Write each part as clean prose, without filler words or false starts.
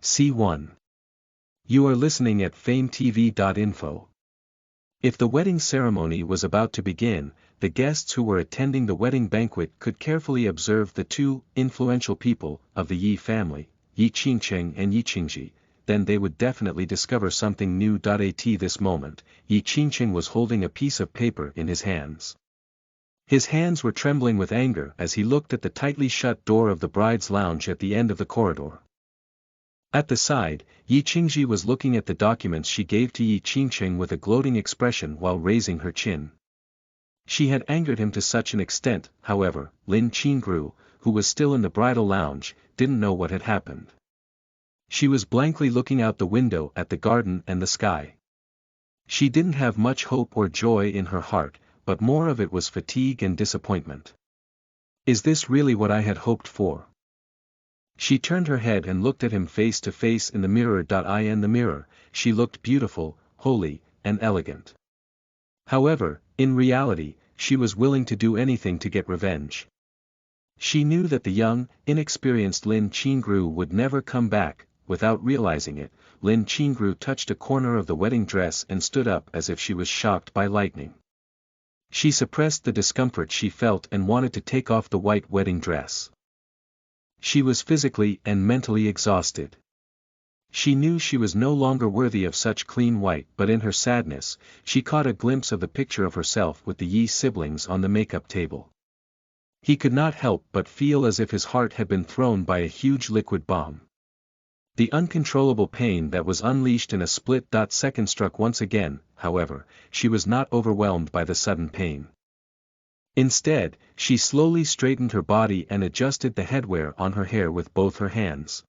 C1. You are listening at FameTV.info. If the wedding ceremony was about to begin, the guests who were attending the wedding banquet could carefully observe the two influential people of the Yi family, Yi Qingcheng and Yi Qingji. Then they would definitely discover something new. At this moment, Yi Qingcheng was holding a piece of paper in his hands. His hands were trembling with anger as he looked at the tightly shut door of the bride's lounge at the end of the corridor. At the side, Yi Qingji was looking at the documents she gave to Yi Qingcheng with a gloating expression while raising her chin. She had angered him to such an extent, however, Lin Qingru, who was still in the bridal lounge, didn't know what had happened. She was blankly looking out the window at the garden and the sky. She didn't have much hope or joy in her heart, but more of it was fatigue and disappointment. Is this really what I had hoped for? She turned her head and looked at him face to face in the mirror. In the mirror, she looked beautiful, holy, and elegant. However, in reality, she was willing to do anything to get revenge. She knew that the young, inexperienced Lin Qingru would never come back. Without realizing it, Lin Qingru touched a corner of the wedding dress and stood up as if she was shocked by lightning. She suppressed the discomfort she felt and wanted to take off the white wedding dress. She was physically and mentally exhausted. She knew she was no longer worthy of such clean white, but in her sadness, she caught a glimpse of the picture of herself with the Yi siblings on the makeup table. He could not help but feel as if his heart had been thrown by a huge liquid bomb. The uncontrollable pain that was unleashed in a split-second struck once again. However, she was not overwhelmed by the sudden pain. Instead, she slowly straightened her body and adjusted the headwear on her hair with both her hands.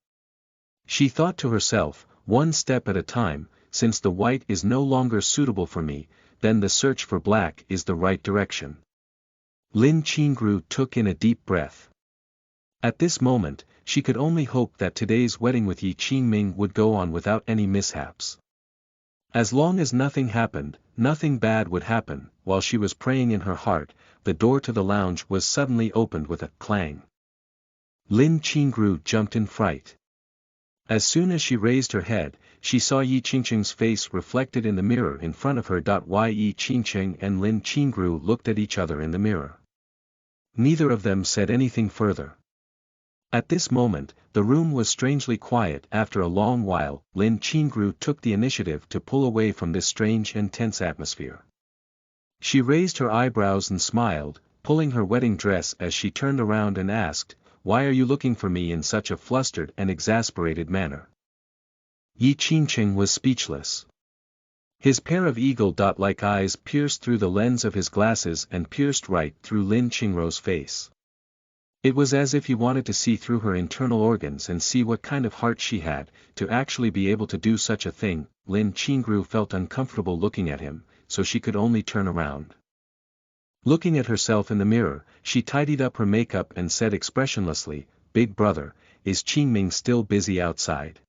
She thought to herself, one step at a time, since the white is no longer suitable for me, then the search for black is the right direction. Lin Qingru took in a deep breath. At this moment, she could only hope that today's wedding with Yi Qingming would go on without any mishaps. As long as nothing happened, nothing bad would happen. While she was praying in her heart, the door to the lounge was suddenly opened with a clang. Lin Qingru jumped in fright. As soon as she raised her head, she saw Yi Qingcheng's face reflected in the mirror in front of her. Yi Qingcheng and Lin Qingru looked at each other in the mirror. Neither of them said anything further. At this moment, the room was strangely quiet. After a long while, Lin Qingru took the initiative to pull away from this strange and tense atmosphere. She raised her eyebrows and smiled, pulling her wedding dress as she turned around and asked, "Why are you looking for me in such a flustered and exasperated manner?" Yi Qingcheng was speechless. His pair of eagle-like eyes pierced through the lens of his glasses and pierced right through Lin Qingru's face. It was as if he wanted to see through her internal organs and see what kind of heart she had, to actually be able to do such a thing. Lin Qingru felt uncomfortable looking at him, so she could only turn around. Looking at herself in the mirror, she tidied up her makeup and said expressionlessly, "Big brother, is Qingming still busy outside?"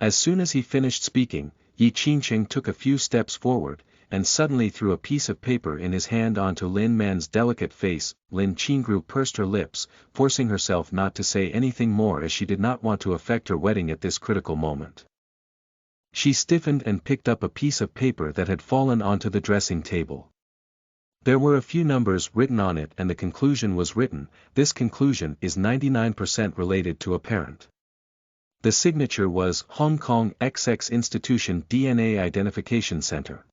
As soon as he finished speaking, Yi Qingcheng took a few steps forward, and suddenly threw a piece of paper in his hand onto Lin Man's delicate face. Lin Qingru pursed her lips, forcing herself not to say anything more as she did not want to affect her wedding at this critical moment. She stiffened and picked up a piece of paper that had fallen onto the dressing table. There were a few numbers written on it and the conclusion was written. This conclusion is 99% related to a parent. The signature was Hong Kong XX Institution DNA Identification Center.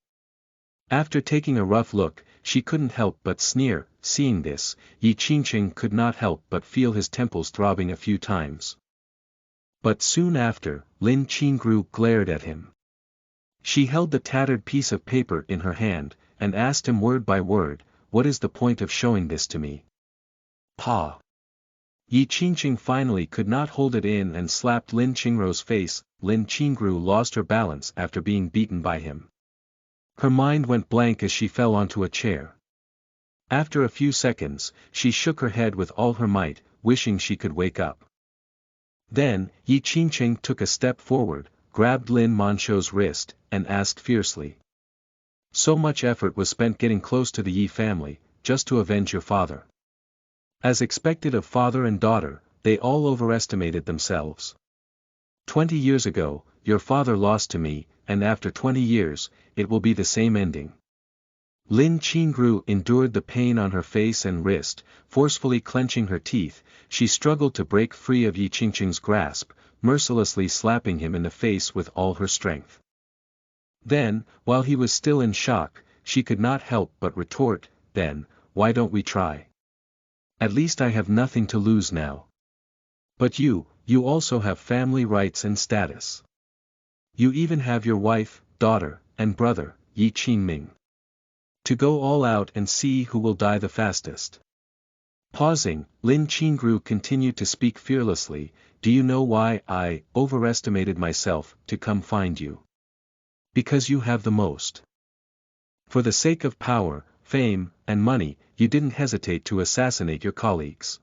After taking a rough look, she couldn't help but sneer. Seeing this, Yi Qingcheng could not help but feel his temples throbbing a few times. But soon after, Lin Qingru glared at him. She held the tattered piece of paper in her hand, and asked him word by word, "What is the point of showing this to me?" Pa! Yi Qingcheng finally could not hold it in and slapped Lin Qingru's face. Lin Qingru lost her balance after being beaten by him. Her mind went blank as she fell onto a chair. After a few seconds, she shook her head with all her might, wishing she could wake up. Then, Yi Qingcheng took a step forward, grabbed Lin Manshou's wrist, and asked fiercely. "So much effort was spent getting close to the Yi family, just to avenge your father." As expected of father and daughter, they all overestimated themselves. 20 years ago, your father lost to me, and after 20 years, it will be the same ending. Lin Qingru endured the pain on her face and wrist, forcefully clenching her teeth. She struggled to break free of Yi Qingqing's grasp, mercilessly slapping him in the face with all her strength. Then, while he was still in shock, she could not help but retort, "Then, why don't we try? At least I have nothing to lose now. But you also have family rights and status. You even have your wife, daughter, and brother, Yi Qingming. To go all out and see who will die the fastest." Pausing, Lin Qingru continued to speak fearlessly, "Do you know why I overestimated myself to come find you? Because you have the most. For the sake of power, fame, and money, you didn't hesitate to assassinate your colleagues.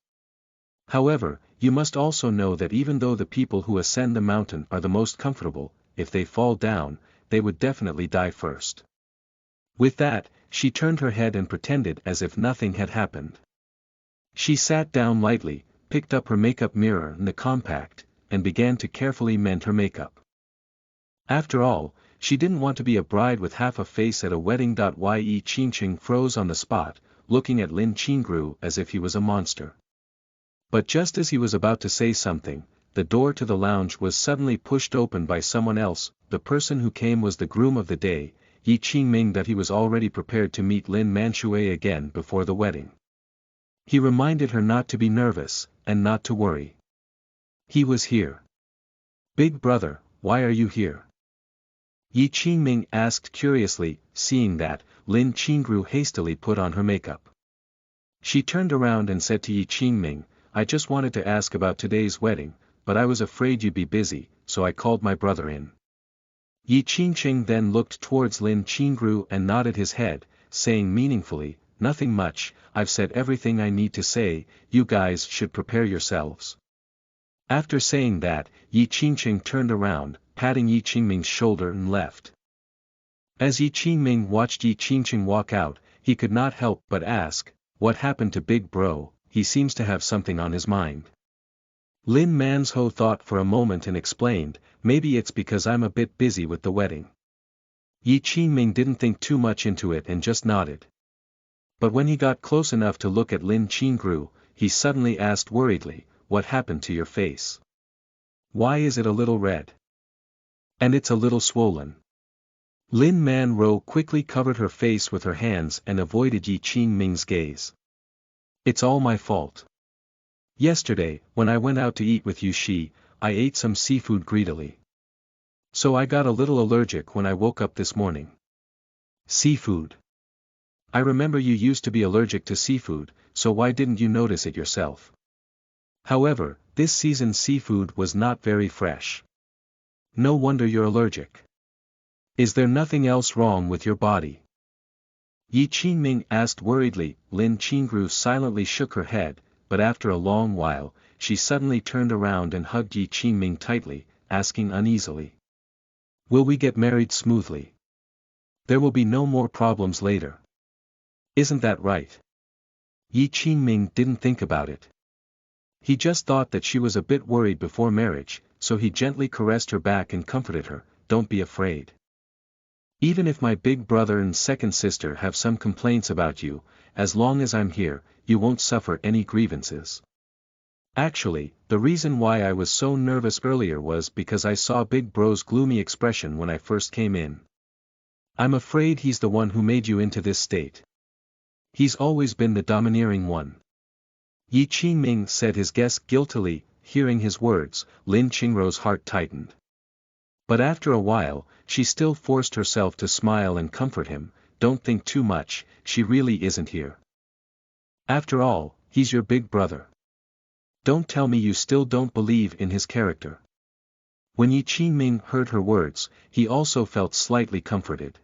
However, you must also know that even though the people who ascend the mountain are the most comfortable, if they fall down, they would definitely die first." With that, she turned her head and pretended as if nothing had happened. She sat down lightly, picked up her makeup mirror and the compact, and began to carefully mend her makeup. After all, she didn't want to be a bride with half a face at a wedding. Yi Qingqing froze on the spot, looking at Lin Qingru as if he was a monster. But just as he was about to say something, the door to the lounge was suddenly pushed open by someone else. The person who came was the groom of the day, Yi Qingming. That he was already prepared to meet Lin Manxue again before the wedding. He reminded her not to be nervous, and not to worry. He was here. "Big brother, why are you here?" Yi Qingming asked curiously, seeing that, Lin Qingru hastily put on her makeup. She turned around and said to Yi Qingming, "I just wanted to ask about today's wedding, but I was afraid you'd be busy, so I called my brother in." Yi Qingqing then looked towards Lin Qingru and nodded his head, saying meaningfully, "Nothing much, I've said everything I need to say, you guys should prepare yourselves." After saying that, Yi Qingqing turned around, patting Yi Qingming's shoulder and left. As Yi Qingming watched Yi Qingqing walk out, he could not help but ask, "What happened to Big Bro? He seems to have something on his mind." Lin Manzhou thought for a moment and explained, "Maybe it's because I'm a bit busy with the wedding." Yi Qingming didn't think too much into it and just nodded. But when he got close enough to look at Lin Qingru, he suddenly asked worriedly, "What happened to your face? Why is it a little red? And it's a little swollen." Lin Manzhou quickly covered her face with her hands and avoided Yi Qingming's gaze. "It's all my fault. Yesterday, when I went out to eat with Yushi, I ate some seafood greedily. So I got a little allergic when I woke up this morning." "Seafood? I remember you used to be allergic to seafood, so why didn't you notice it yourself? However, this season's seafood was not very fresh. No wonder you're allergic. Is there nothing else wrong with your body?" Yi Qingming asked worriedly. Lin Qingru silently shook her head, but after a long while, she suddenly turned around and hugged Yi Qingming tightly, asking uneasily, "Will we get married smoothly? There will be no more problems later. Isn't that right?" Yi Qingming didn't think about it. He just thought that she was a bit worried before marriage, so he gently caressed her back and comforted her, "Don't be afraid. Even if my big brother and second sister have some complaints about you, as long as I'm here, you won't suffer any grievances. Actually, the reason why I was so nervous earlier was because I saw Big Bro's gloomy expression when I first came in. I'm afraid he's the one who made you into this state. He's always been the domineering one." Yi Qingming said his guest guiltily. Hearing his words, Lin Qingru's heart tightened. But after a while, she still forced herself to smile and comfort him, "Don't think too much, she really isn't here. After all, he's your big brother. Don't tell me you still don't believe in his character." When Yi Qingming heard her words, he also felt slightly comforted.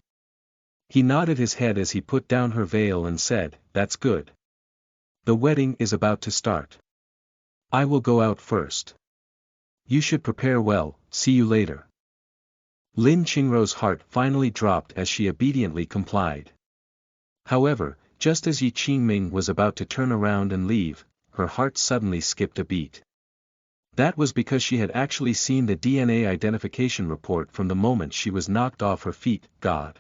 He nodded his head as he put down her veil and said, "That's good. The wedding is about to start. I will go out first. You should prepare well, see you later." Lin Qingru's heart finally dropped as she obediently complied. However, just as Yi Qingming was about to turn around and leave, her heart suddenly skipped a beat. That was because she had actually seen the DNA identification report from the moment she was knocked off her feet. God.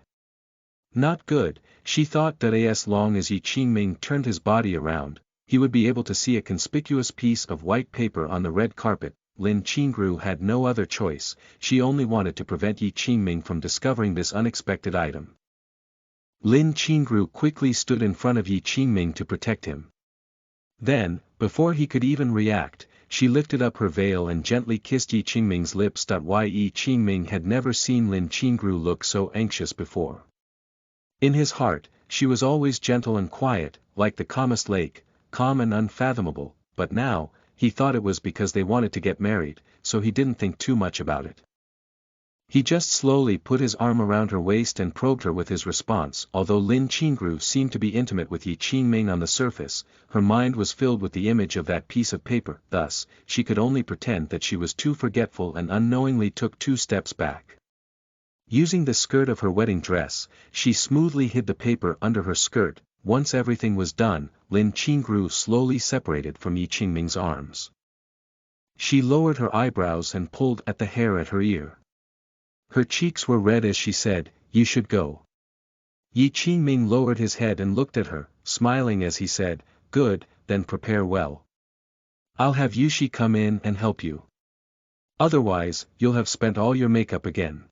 Not good, she thought that as long as Yi Qingming turned his body around, he would be able to see a conspicuous piece of white paper on the red carpet. Lin Qingru had no other choice, she only wanted to prevent Yi Qingming from discovering this unexpected item. Lin Qingru quickly stood in front of Yi Qingming to protect him. Then, before he could even react, she lifted up her veil and gently kissed Yi Qingming's lips. Yi Qingming had never seen Lin Qingru look so anxious before. In his heart, she was always gentle and quiet, like the calmest lake, calm and unfathomable, but now, he thought it was because they wanted to get married, so he didn't think too much about it. He just slowly put his arm around her waist and probed her with his response. Although Lin Qingru seemed to be intimate with Yi Qingming on the surface, her mind was filled with the image of that piece of paper. Thus, she could only pretend that she was too forgetful and unknowingly took 2 steps back. Using the skirt of her wedding dress, she smoothly hid the paper under her skirt. Once everything was done, Lin Qingru slowly separated from Yi Qingming's arms. She lowered her eyebrows and pulled at the hair at her ear. Her cheeks were red as she said, "You should go." Yi Qingming lowered his head and looked at her, smiling as he said, "Good, then prepare well. I'll have Yushi come in and help you. Otherwise, you'll have spent all your makeup again."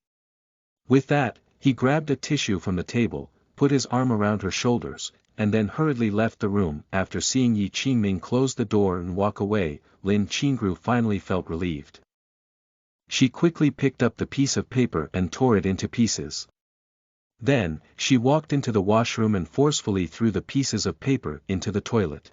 With that, he grabbed a tissue from the table, put his arm around her shoulders, and then hurriedly left the room. After seeing Yi Qingming close the door and walk away, Lin Qingru finally felt relieved. She quickly picked up the piece of paper and tore it into pieces. Then, she walked into the washroom and forcefully threw the pieces of paper into the toilet.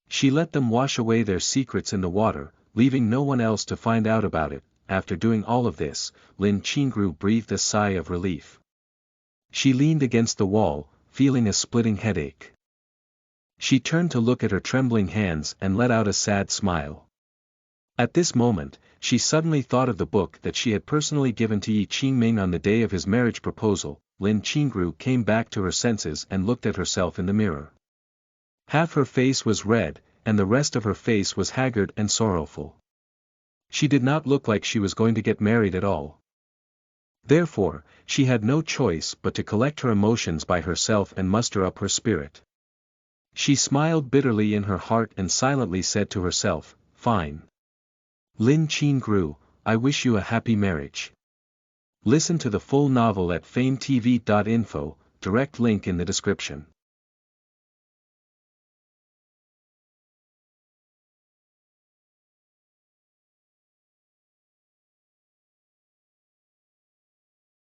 She let them wash away their secrets in the water, leaving no one else to find out about it. After doing all of this, Lin Qingru breathed a sigh of relief. She leaned against the wall, feeling a splitting headache. She turned to look at her trembling hands and let out a sad smile. At this moment, she suddenly thought of the book that she had personally given to Yi Qingming on the day of his marriage proposal. Lin Qingru came back to her senses and looked at herself in the mirror. Half her face was red, and the rest of her face was haggard and sorrowful. She did not look like she was going to get married at all. Therefore, she had no choice but to collect her emotions by herself and muster up her spirit. She smiled bitterly in her heart and silently said to herself, "Fine. Lin Qingru, I wish you a happy marriage." Listen to the full novel at FameTV.info, direct link in the description.